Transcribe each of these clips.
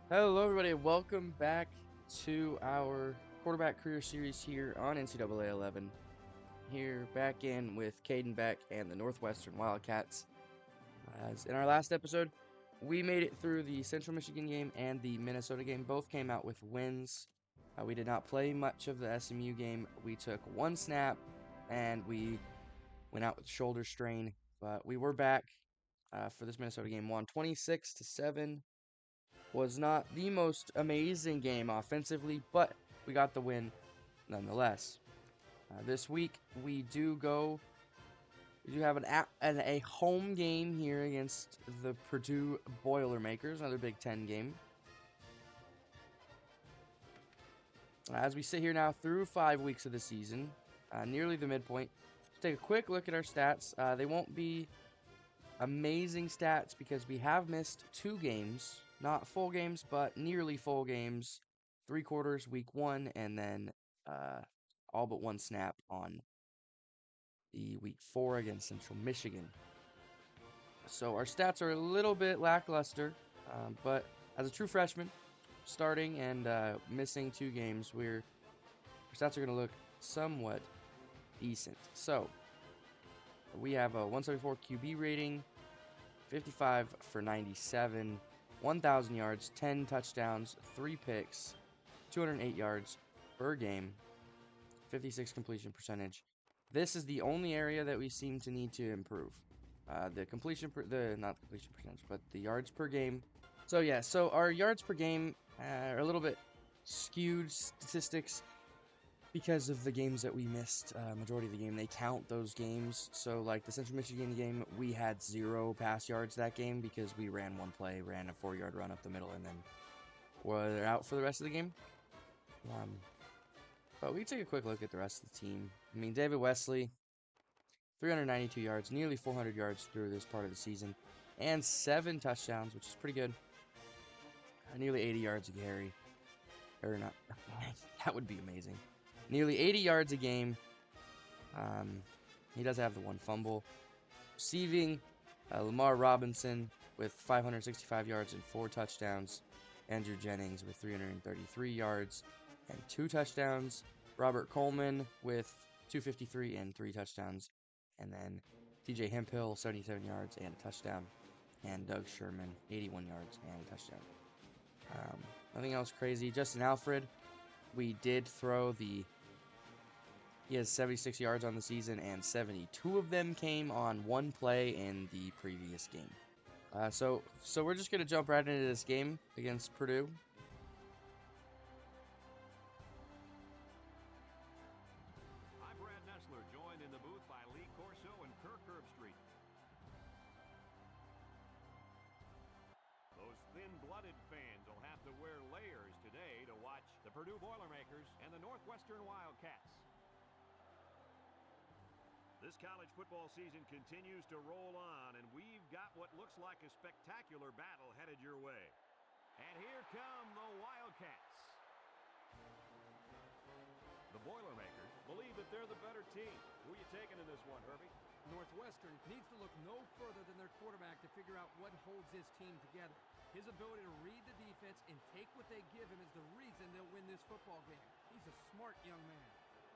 Hello, everybody. Welcome back to our quarterback career series here on NCAA 11. Here, back in with Cayden Beck and the Northwestern Wildcats. As in our last episode, we made it through the Central Michigan game and the Minnesota game. Both came out with wins. We did not play much of the SMU game. We took one snap and we went out with shoulder strain. But we were back for this Minnesota game. Won 26-7. Was not the most amazing game offensively, but we got the win nonetheless. This week we do have a home game here against the Purdue Boilermakers, another Big Ten game. As we sit here now through 5 weeks of the season, nearly the midpoint, let's take a quick look at our stats. They won't be amazing stats because we have missed 2 games. Not full games, but nearly full games. 3 quarters, week 1, and then all but 1 snap on the week 4 against Central Michigan. So our stats are a little bit lackluster, but as a true freshman, starting and missing 2 games, our stats are going to look somewhat decent. So we have a 174 QB rating, 55 for 97. 1,000 yards, 10 touchdowns, 3 picks, 208 yards per game, 56 completion percentage. This is the only area that we seem to need to improve. Not the completion percentage, but the yards per game. So yeah, our yards per game are a little bit skewed statistics because of the games that we missed. Majority of the game, they count those games. So like the Central Michigan game, we had 0 pass yards that game because we ran one play, ran a 4-yard run up the middle, and then were out for the rest of the game. But we take a quick look at the rest of the team. I mean, David Wesley, 392 yards, nearly 400 yards through this part of the season, and 7 touchdowns, which is pretty good. Nearly 80 yards a carry. Or not, that would be amazing. Nearly 80 yards a game. He does have the 1 fumble. Receiving, Lamar Robinson with 565 yards and 4 touchdowns. Andrew Jennings with 333 yards and 2 touchdowns. Robert Coleman with 253 and 3 touchdowns. And then TJ Hemphill, 77 yards and a touchdown. And Doug Sherman, 81 yards and a touchdown. Nothing else crazy. Justin Alfred, we did throw he has 76 yards on the season, and 72 of them came on 1 play in the previous game. So we're just going to jump right into this game against Purdue. I'm Brad Nessler, joined in the booth by Lee Corso and Kirk Herbstreit. Those thin-blooded fans will have to wear layers today to watch the Purdue Boilermakers and the Northwestern Wildcats. This college football season continues to roll on, and we've got what looks like a spectacular battle headed your way. And here come the Wildcats. The Boilermakers believe that they're the better team. Who are you taking in this one, Herbie? Northwestern needs to look no further than their quarterback to figure out what holds his team together. His ability to read the defense and take what they give him is the reason they'll win this football game. He's a smart young man.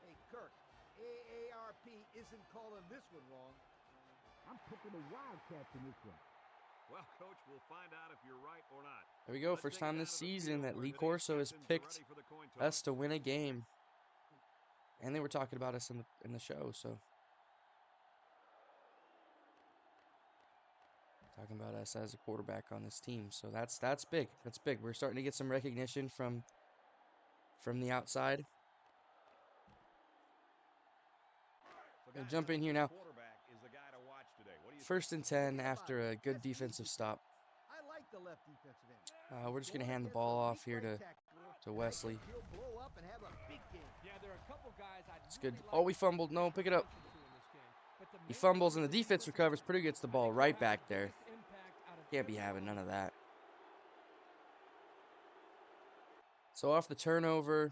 Hey, Kirk, AARP isn't calling this one wrong. I'm picking the Wildcats in this one. Well, Coach, we'll find out if you're right or not. There we go. First time this season that Lee Corso has picked us to win a game. And they were talking about us in the show, so. Talking about us as a quarterback on this team. So that's big. That's big. We're starting to get some recognition from the outside. Gonna jump in here now. First and 10 after a good defensive stop. I like the left defensive end. We're just gonna hand the ball off here to Wesley. He'll blow up and have a big game. Yeah, there are a couple guys It's good. Oh, we fumbled. No, pick it up. He fumbles and the defense recovers. Purdue gets the ball right back there. Can't be having none of that. So off the turnover,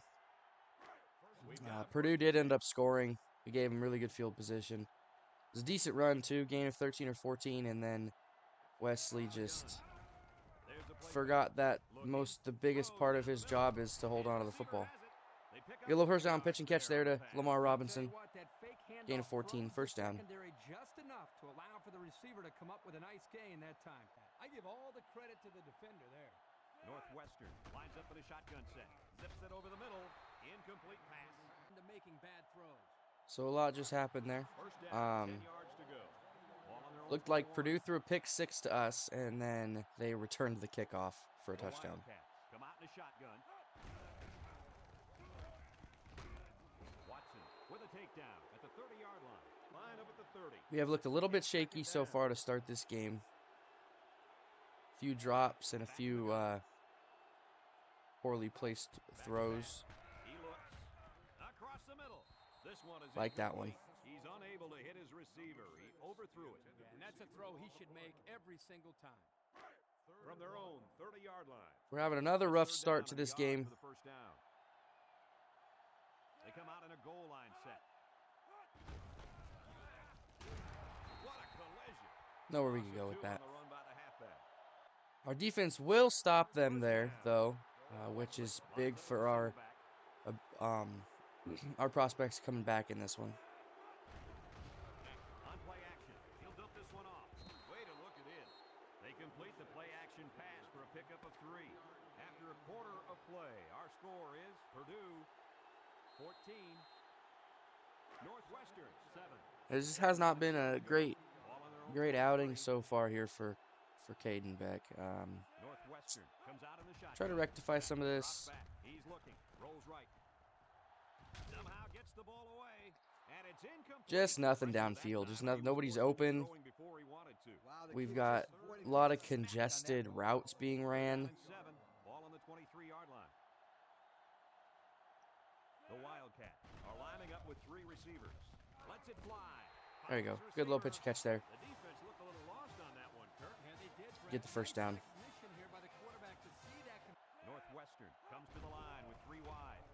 Purdue did end up scoring. We gave them really good field position. It was a decent run too, gain of 13 or 14, and then Wesley just forgot that the biggest part of his job is to hold on to the football. Get a little first down, pitch and catch there to Lamar Robinson. Gain of 14, first down. Secondary just enough to allow for the receiver to come up with a nice gain that time. I give all the credit to the defender there. Northwestern lines up in a shotgun set. Zips it over the middle. Incomplete pass. Into making bad throws. So a lot just happened there. First down, 10 yards to go. Ball on their own Looked like 21. Purdue threw a pick 6 to us, and then they returned the kickoff for a The touchdown. Wildcats come out in a shotgun. Watson with a takedown at the 30-yard line. Line up at the 30. We have looked a little bit shaky so far to start this game. Few drops and a few poorly placed throws. He looks across the middle. This one is Like that one. incomplete. He's unable to hit his receiver. He overthrew it. And that's a throw he should make every single time. From their own 30-yard line. We're having another rough Third start down to and a this yard game. for the first down. They come out in a goal line set. What a collision. Nowhere we can go with that. On the run by the halfback. Our defense will stop them there, though, which is big for our prospects coming back in this one. On play action, he'll dump this one off. Way to look it in. They complete the play action pass for a pickup of 3. After a quarter of play, our score is Purdue 14, Northwestern 7. It just has not been a great Ball on their own outing 23. so far here for Cayden Beck. Northwestern comes out in the shotgun. Try to rectify some of Drops this. back. He's looking. Rolls right. Somehow gets the ball away. And it's incomplete. Just nothing Pressure that downfield. time. Just He nothing. was Nobody's forced into open. throwing before he wanted to. Wow, the We've kid got was avoiding a lot of the smack on that congested one. routes being ran. 7. Ball on the 23-yard line. The Wildcats are lining up with 3 receivers. Lets it fly. There you go. Finds Good little receiver. pitch and catch there. The defense looked a little lost on that one, Kirk. Yeah, they did. Get the first down. Recognition here by the quarterback to see that. Northwestern comes to the line with 3 wide.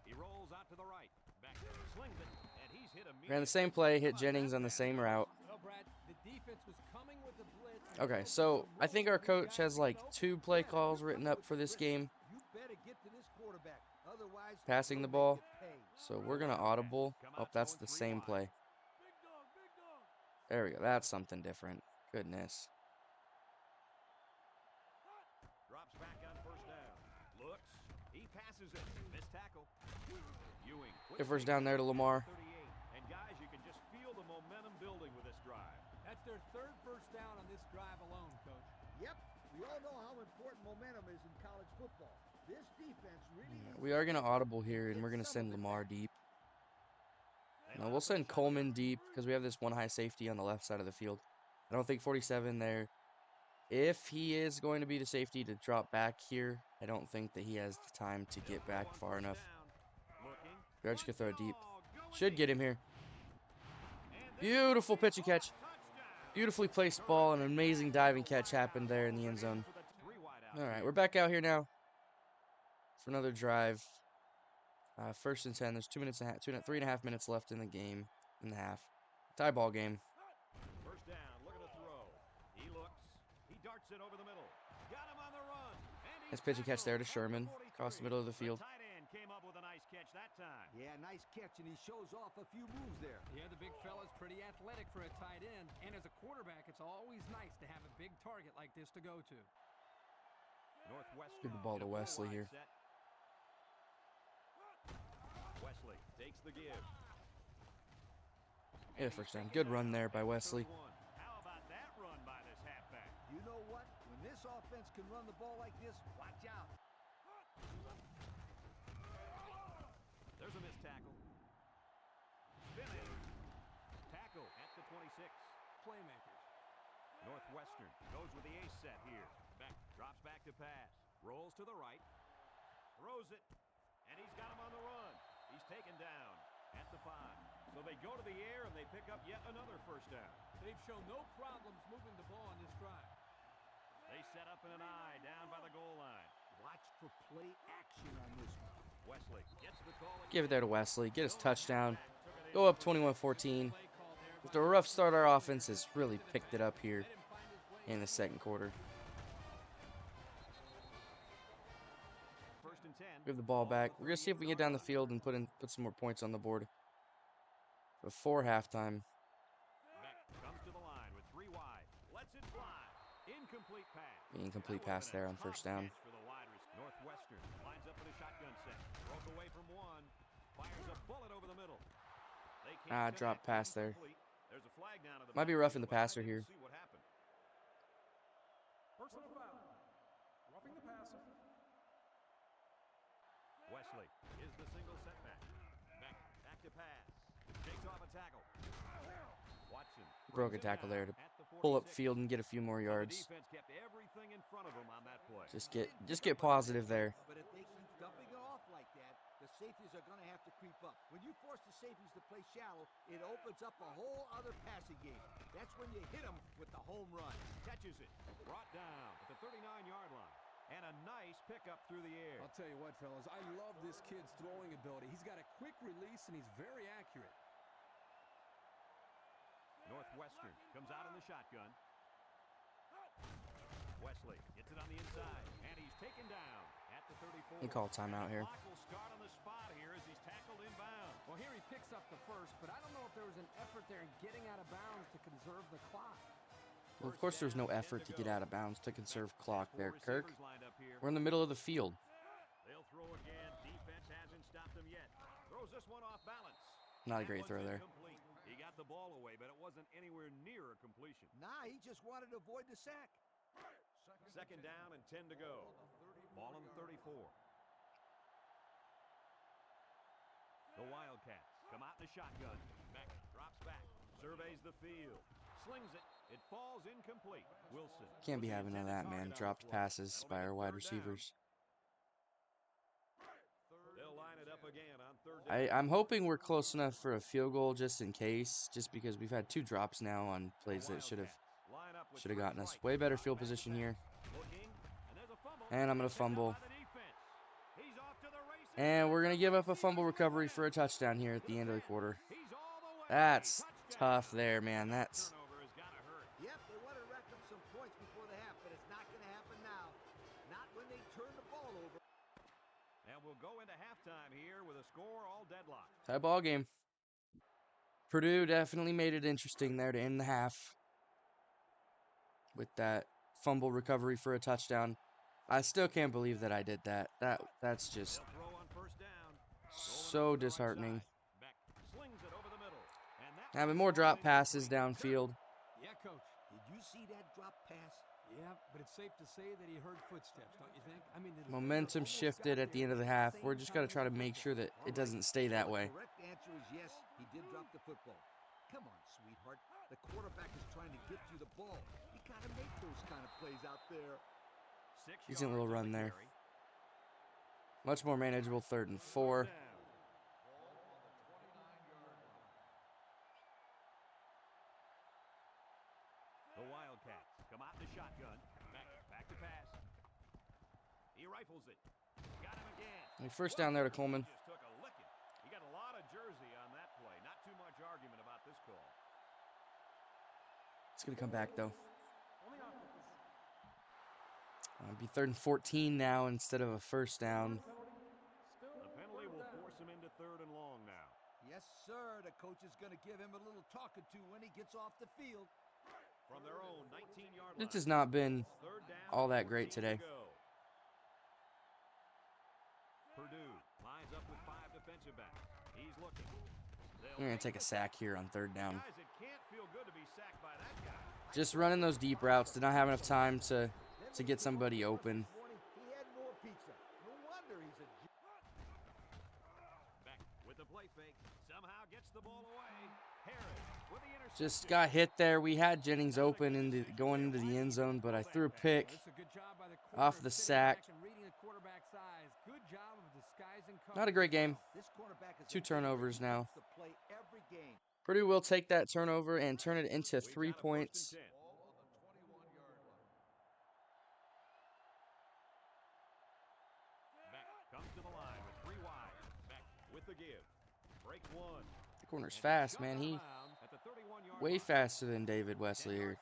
He rolls out to the right. Back slings it, and he's hit immediately. Ran the same play, hit Jennings on the same route. Well, Brad, the defense was coming with the blitz. Okay, so I think our coach has like 2 play calls written up for this game, You better get to this quarterback. Otherwise, passing the he'll ball. make you pay. So we're going to audible. Oh, that's the same play. There we go. That's something different. Goodness. Drops back on first down. Looks. He passes it. Missed tackle. Ewing. with Get first the down there to Lamar. 38. And guys, you can just feel the momentum building with this drive. That's their 3rd first down on this drive alone, Coach. Yep, we all know how important momentum is in college football. This defense really is. We are going to audible here, and we're going to send Lamar deep. No, we'll send Coleman deep because we have this one high safety on the left side of the field. I don't think 47 there. If he is going to be the safety to drop back here, I don't think that he has the time to get back far enough. We're just going to throw it deep. Should get him here. Beautiful pitch and catch. Beautifully placed ball. An amazing diving catch happened there in the end zone. All right, we're back out here now for another drive. First and 10. There's 3.5 minutes left in the game, in the half. Tie ball game. First down. Look at the throw. He looks. He darts it over the middle. Got him on the run. And Nice pitch and catch there to Sherman across the middle of the field. Tight end came up with a nice catch that time. Yeah, nice catch, and he shows off a few moves there. Yeah, the big fella's pretty athletic for a tight end. And as a quarterback, it's always nice to have a big target like this to go to. Northwestern. Give the ball to in a Wesley full here. wide set. Wesley takes the give. Yeah, first down. Good run there by Wesley. How about that run by this halfback? You know what? When this offense can run the ball like this, watch out. There's a missed tackle. Spin it. Tackle at the 26. Playmakers. Northwestern goes with the ace set here. Back, drops back to pass. Rolls to the right. Throws it. And he's got him on the run. He's taken down at the 5. So they go to the air and they pick up yet another first down. They've shown no problems moving the ball on this drive. They set up in an eye down by the goal line. Watch for play action on this one. Wesley gets the call. Give it there to Wesley. Get his touchdown. Go up 21-14. After a rough start, our offense has really picked it up here in the second quarter. First and 10. We have the ball back. at We're gonna see if we can get down the field and put some more points on the board before halftime. Beck comes to the line with 3 wide. Lets it fly. Incomplete pass. Incomplete That pass would've been there a on first tough down. catch for the wide receiver. Northwestern lines up with a shotgun set. Broke away from one. Fires a bullet over the middle. They can't Drop connect. pass there. Incomplete. There's a flag down at the Might be backfield, roughing the but I passer didn't here. see what happened. Personal foul. Roughing the passer. Wesley is the single setback. Back to pass. Takes off a tackle. Watson Broke a brings him tackle down there to at the pull up 46. field and get a few more So yards. the defense kept everything in front of them on that play. Just get positive there. But if they keep dumping it off like that, the safeties are going to have to creep up. When you force the safeties to play shallow, it opens up a whole other passing game. That's when you hit them with the home run. Catches it. Brought down at the 39-yard line. And a nice pickup through the air. I'll tell you what, fellas, I love this kid's throwing ability. He's got a quick release, and he's very accurate. Northwestern comes out in the shotgun. Wesley gets it on the inside, and he's taken down at the 34. He called timeout here. Clock will start on the spot here as he's tackled inbound. Well, here he picks up the first, but I don't know if there was an effort there in getting out of bounds to conserve the clock. Well, of course there's no effort to get out of bounds to conserve clock there, Kirk. We're in the middle of the field. They'll throw again. Defense hasn't stopped them yet. Throws this one off balance. Not a great throw there. Incomplete. He got the ball away, but it wasn't anywhere near a completion. Nah, he just wanted to avoid the sack. Second down and 10 to go. Ball on the 34. The Wildcats come out in the shotgun. Beck drops back. Surveys the field. Slings it. It falls incomplete. Wilson. Can't be having none of that, man. Dropped passes by our wide receivers. They'll line it up again on third down. I'm hoping we're close enough for a field goal just in case, just because we've had 2 drops now on plays that should have gotten us way better field position here. And I'm going to fumble. And we're going to give up a fumble recovery for a touchdown here at the end of the quarter. That's tough there, man. That's... Yep, they want to rack up some points before the half, but it's not going to happen now. Not when they turn the ball over. And we'll go into halftime here with a score all deadlocked. Tie ball game. Purdue definitely made it interesting there to end the half with that fumble recovery for a touchdown. I still can't believe that I did that. That's just so disheartening. Having more drop passes downfield. Yeah, Coach. Did you see that drop pass? Yeah, but it's safe to say that he heard footsteps, don't you think? I mean, the Momentum shifted at the end of the half. We're just got to try to make sure that it doesn't stay that way. The correct answer is yes, he did drop the football. Come on, sweetheart. The quarterback is trying to get you the ball. You got to make those kind of plays out there. Decent little run there. Much more manageable 3rd and 4. The Wildcats come out in the shotgun. Back to pass. He rifles it. Got him again. First down there to Coleman. Just took a licking. He got a lot of jersey on that play. Not too much argument about this call. It's going to come back, though. It'll be 3rd and 14 now instead of a first down. The penalty will force him into 3rd and long now. Yes, sir. The coach is going to give him a little talking to when he gets off the field. From their own 19-yard line. This has not been all that great today. Purdue lines up with 5 defensive backs. He's looking. We're going to take a sack here on 3rd down. Guys, it can't feel good to be sacked by that guy. Just running those deep routes. Did not have enough time to get somebody open. He had more pizza. No wonder he's a... Back with the play fake. Somehow gets the ball away. Harris with the interception. Just got hit there. We had Jennings open going into the end zone, but I threw a pick off the sack. Not a great game. 2 turnovers now. Purdue will take that turnover and turn it into 3 points. Back comes to the line with 3 wide. Back with the give. Break 1. The corner's fast, man. He way faster than David Wesley here.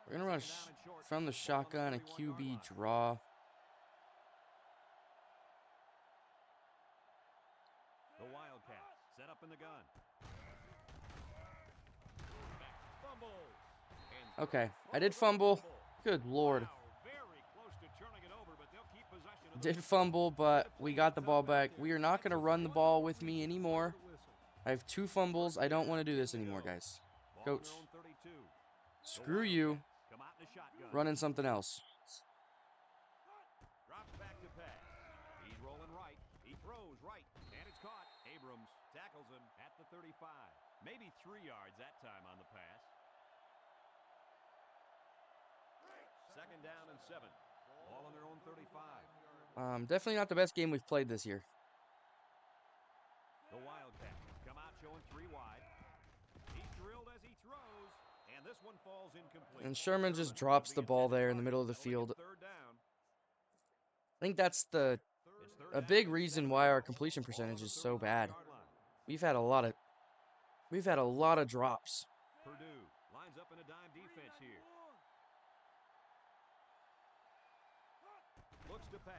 We're going to rush from the shotgun, a QB draw. up in the gun. Fumbles. Okay, I did fumble. Good lord. Wow, very close to turning it over, but they'll keep possession of the Did fumble, but we got the ball back. We are not going to run the ball with me anymore. I have 2 fumbles. I don't want to do this anymore, guys. Ball on Coach, their own 32. screw you. Come out in a shotgun. Running something else. Drops back to pass. He's rolling right. He throws right, and it's caught. Abrams tackles him at the 35. Maybe 3 yards that time on the pass. Second down and 7. Ball on their own 35. Definitely not the best game we've played this year. The Wildcats come out showing 3 wide. He's drilled as he throws, and this one falls incomplete. And Sherman just drops the ball there in the middle of the field. Third down. I think that's a It's big reason why our completion percentage is so bad. We've had a lot of drops. Purdue lines up in a dime defense here. Looks to pass.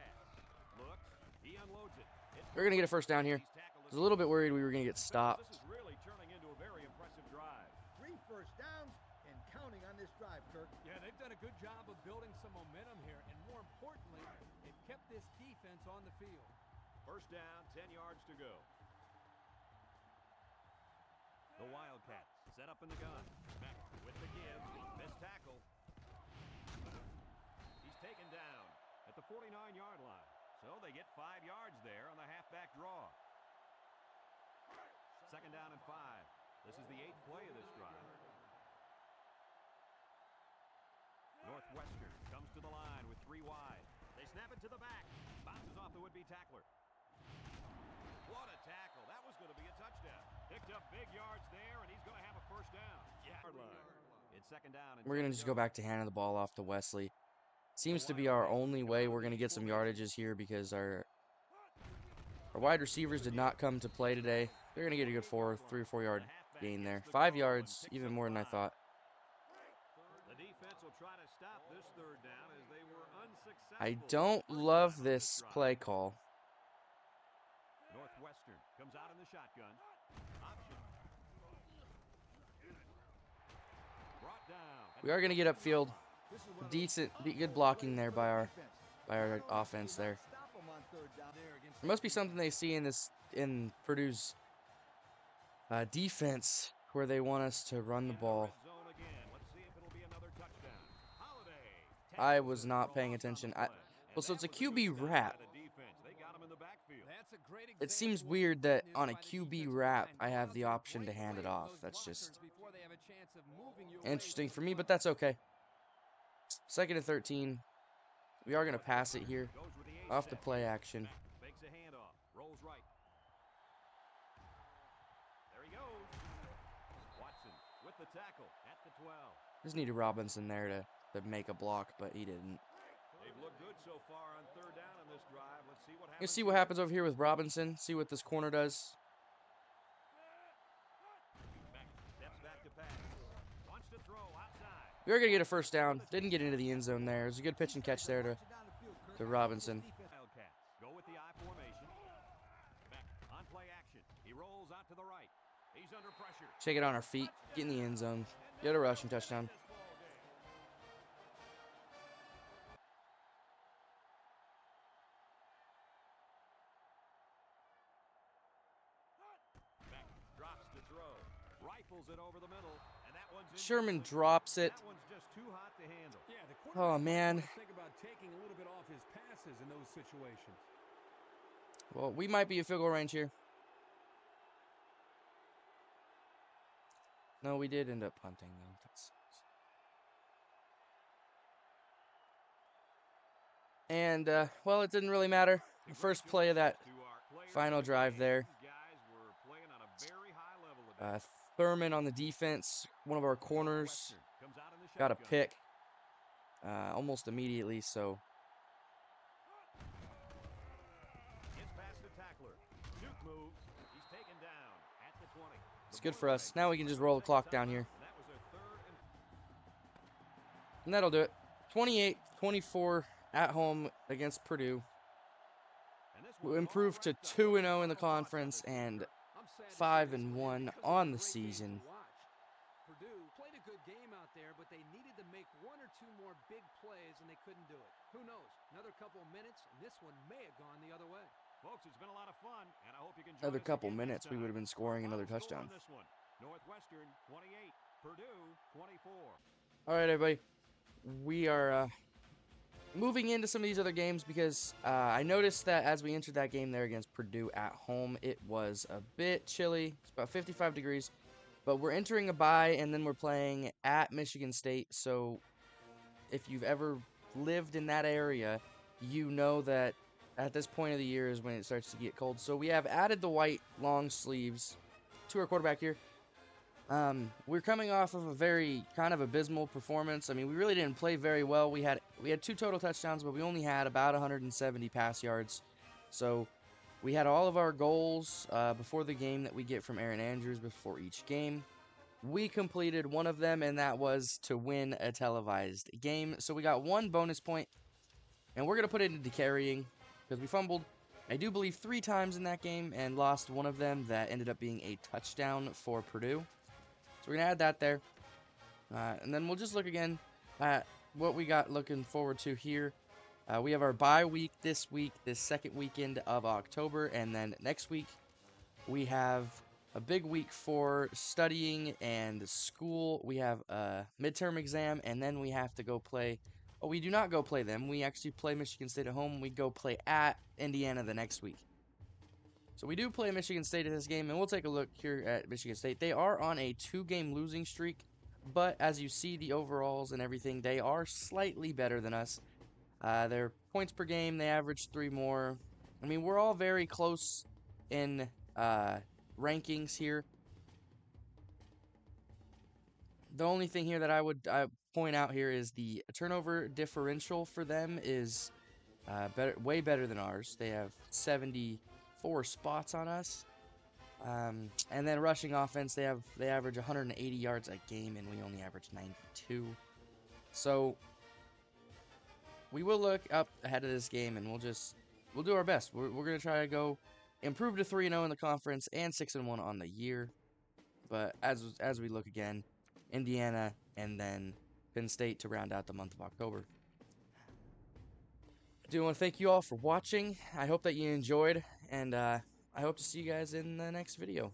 Looks. He unloads it. We're going to get a first down here. I was a little bit worried we were going to get stopped. This is really turning into a very impressive drive. 3 first downs and counting on this drive, Kirk. Yeah, they've done a good job of building some momentum here, and more importantly, they've kept this defense on the field. First down, 10 yards to go. The Wildcats set up in the gun. Back with the give. Missed tackle. He's taken down at the 49-yard line. So they get 5 yards there on the halfback draw. Second down and 5. This is the 8th play of this drive. Northwestern comes to the line with 3 wide. They snap it to the back. Bounces off the would-be tackler. What a tackle. That was going to be a touchdown. Picked up big yards there, and he's going to have a first down. Yeah. It's second down. And We're going to just go back to handing the ball off to Wesley. Seems to be our only way we're going to get some yardages here because our wide receivers did not come to play today. They're going to get a good 3 or 4 yard gain there. 5 yards, even more than I thought. The defense will try to stop this third down as they were unsuccessful. I don't love this play call. Northwestern comes out in the shotgun. Option. Brought down. We are going to get upfield. Good blocking there by our offense there. There must be something they see in Purdue's defense where they want us to run the ball. I was not paying attention. Well, so it's a QB wrap. It seems weird that on a QB wrap, I have the option to hand it off. That's just interesting for me, but that's okay. Second and 13. We are going to pass it here. Off the play action. Fakes a handoff. Rolls right. There he goes. Watson with the tackle at the 12. Just needed Robinson there to make a block, but he didn't. They've looked good so far on third down on this drive. Let's see what happens. Let's see what happens over here with Robinson. See what this corner does. Steps back to pass. Wants to throw outside. We are going to get a first down. Didn't get into the end zone there. It was a good pitch and catch there to Robinson. Wildcats go with the I formation. Back on play action. He rolls out to the right. He's under pressure. Shake it on our feet. Get in the end zone. Get a rushing touchdown. Back drops to throw. Rifles it over the middle. And that one's Sherman drops it. That one's just too hot to handle. Yeah, the Oh, man. think about taking a little bit off his passes in those situations. Well, we might be a field goal range here. No, we did end up punting, though. And, well, it didn't really matter. The first play of that final drive there. Thurman on the defense, one of our corners, got a pick almost immediately, so. It's good for us. Now we can just roll the clock down here. And that'll do it. 28-24 at home against Purdue. We improved to 2-0 in the conference, and 5-1 on the season. Purdue played a good game out there, but they needed to make one or two more big plays, and they couldn't do it. Who knows? Another couple of minutes, and this one may have gone the other way. Folks, it's been a lot of fun, and I hope you can join Another us couple again minutes, next we would have time. been scoring Our another final score touchdown. on this one, Northwestern 28, Purdue 24. All right, everybody. We are moving into some of these other games because I noticed that as we entered that game there against Purdue at home, it was a bit chilly. It's about 55 degrees. But we're entering a bye, and then we're playing at Michigan State. So if you've ever lived in that area, you know that at this point of the year is when it starts to get cold. So we have added the white long sleeves to our quarterback here. We're coming off of a very kind of abysmal performance. I mean, we really didn't play very well. We had 2 total touchdowns, but we only had about 170 pass yards. So we had all of our goals before the game that we get from Aaron Andrews before each game. We completed one of them, and that was to win a televised game. So we got 1 bonus point, and we're going to put it into carrying because we fumbled, I do believe, 3 times in that game and lost one of them that ended up being a touchdown for Purdue. So we're going to add that there. And then we'll just look again at what we got looking forward to here. We have our bye week, this second weekend of October, and then next week we have a big week for studying and school. We have a midterm exam, and then we have to go play. Oh, we do not go play them. We actually play Michigan State at home. We go play at Indiana the next week. So we do play Michigan State in this game, and we'll take a look here at Michigan State. They are on a 2-game losing streak, but as you see the overalls and everything, they are slightly better than us. Their points per game, they average 3 more. I mean, we're all very close in rankings here. The only thing here that I would point out here is the turnover differential for them is way better than ours. They have 74 spots on us. And then rushing offense, they average 180 yards a game, and we only average 92. So we will look up ahead of this game, and we'll do our best. We're gonna try to go improve to 3-0 in the conference and 6-1 on the year. But as we look again, Indiana and then Penn State to round out the month of October. I do want to thank you all for watching. I hope that you enjoyed, and I hope to see you guys in the next video.